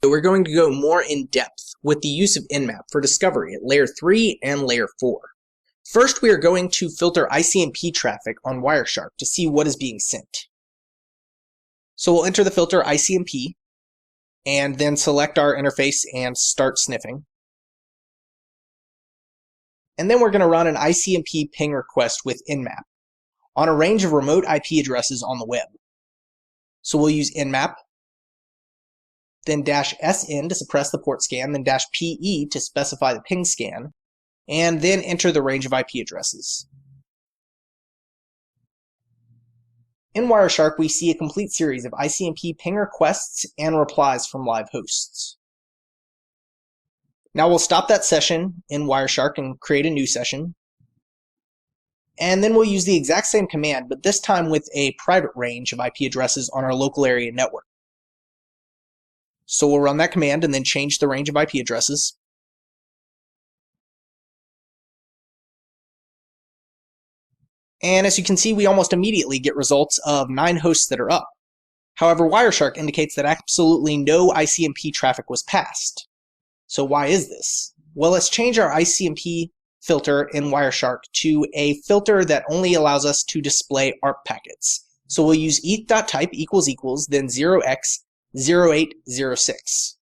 So we're going to go more in depth with the use of Nmap for discovery at layer 3 and layer 4. First, we are going to filter ICMP traffic on Wireshark to see what is being sent. So we'll enter the filter ICMP and then select our interface and start sniffing. And then we're going to run an ICMP ping request with Nmap on a range of remote IP addresses on the web. So we'll use Nmap, then -SN to suppress the port scan, then -PE to specify the ping scan, and then enter the range of IP addresses. In Wireshark, we see a complete series of ICMP ping requests and replies from live hosts. Now we'll stop that session in Wireshark and create a new session. And then we'll use the exact same command, but this time with a private range of IP addresses on our local area network. So we'll run that command and then change the range of IP addresses. And as you can see, we almost immediately get results of 9 hosts that are up. However, Wireshark indicates that absolutely no ICMP traffic was passed. So why is this? Well, let's change our ICMP filter in Wireshark to a filter that only allows us to display ARP packets. So we'll use eth.type == then 0x0806.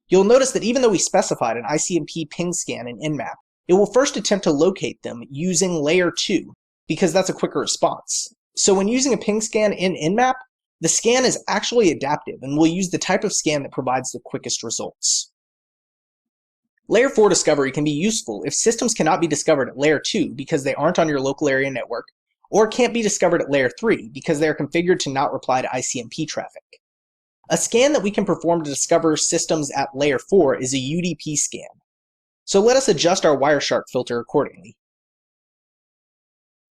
You'll notice that even though we specified an ICMP ping scan in Nmap, it will first attempt to locate them using layer 2 because that's a quicker response. So when using a ping scan in Nmap, the scan is actually adaptive and will use the type of scan that provides the quickest results. Layer 4 discovery can be useful if systems cannot be discovered at layer 2 because they aren't on your local area network, or can't be discovered at layer 3 because they are configured to not reply to ICMP traffic. A scan that we can perform to discover systems at layer 4 is a UDP scan. So let us adjust our Wireshark filter accordingly.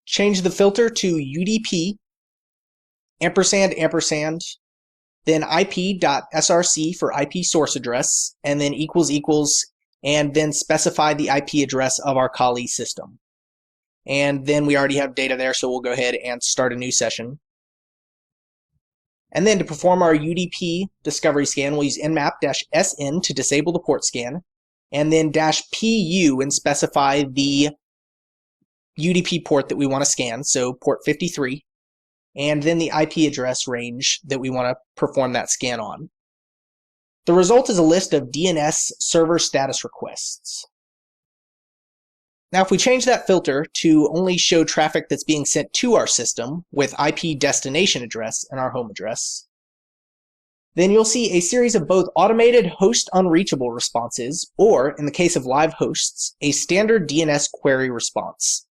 Change the filter to UDP, &&, then IP.src for IP source address, and then ==, and then specify the IP address of our Kali system. And then we already have data there, so we'll go ahead and start a new session. And then to perform our UDP discovery scan, we'll use Nmap-SN to disable the port scan, and then -PU and specify the UDP port that we want to scan, so port 53, and then the IP address range that we want to perform that scan on. The result is a list of DNS server status requests. Now if we change that filter to only show traffic that's being sent to our system with IP destination address and our home address, then you'll see a series of both automated host unreachable responses, or in the case of live hosts, a standard DNS query response.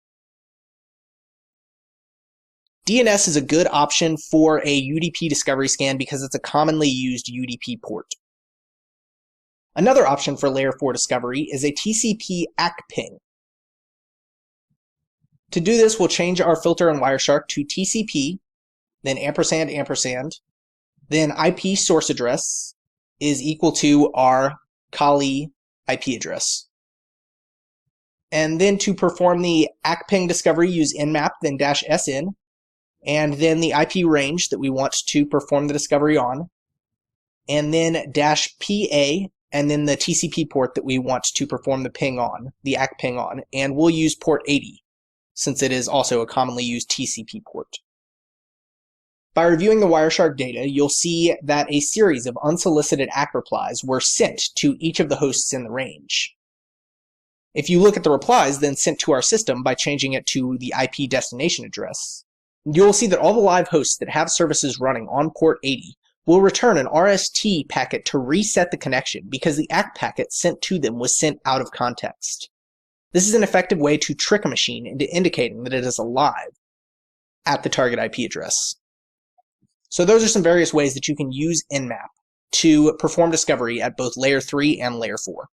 DNS is a good option for a UDP discovery scan because it's a commonly used UDP port. Another option for layer 4 discovery is a TCP ACK ping. To do this, we'll change our filter in Wireshark to TCP, then &&, then IP source address is equal to our Kali IP address. And then to perform the ACK ping discovery, use Nmap, then -SN, and then the IP range that we want to perform the discovery on, and then -PA, and then the TCP port that we want to perform the ping on, the ACK ping on, and we'll use port 80, since it is also a commonly used TCP port. By reviewing the Wireshark data, you'll see that a series of unsolicited ACK replies were sent to each of the hosts in the range. If you look at the replies then sent to our system by changing it to the IP destination address, you'll see that all the live hosts that have services running on port 80 will return an RST packet to reset the connection because the ACK packet sent to them was sent out of context. This is an effective way to trick a machine into indicating that it is alive at the target IP address. So those are some various ways that you can use Nmap to perform discovery at both layer 3 and layer 4.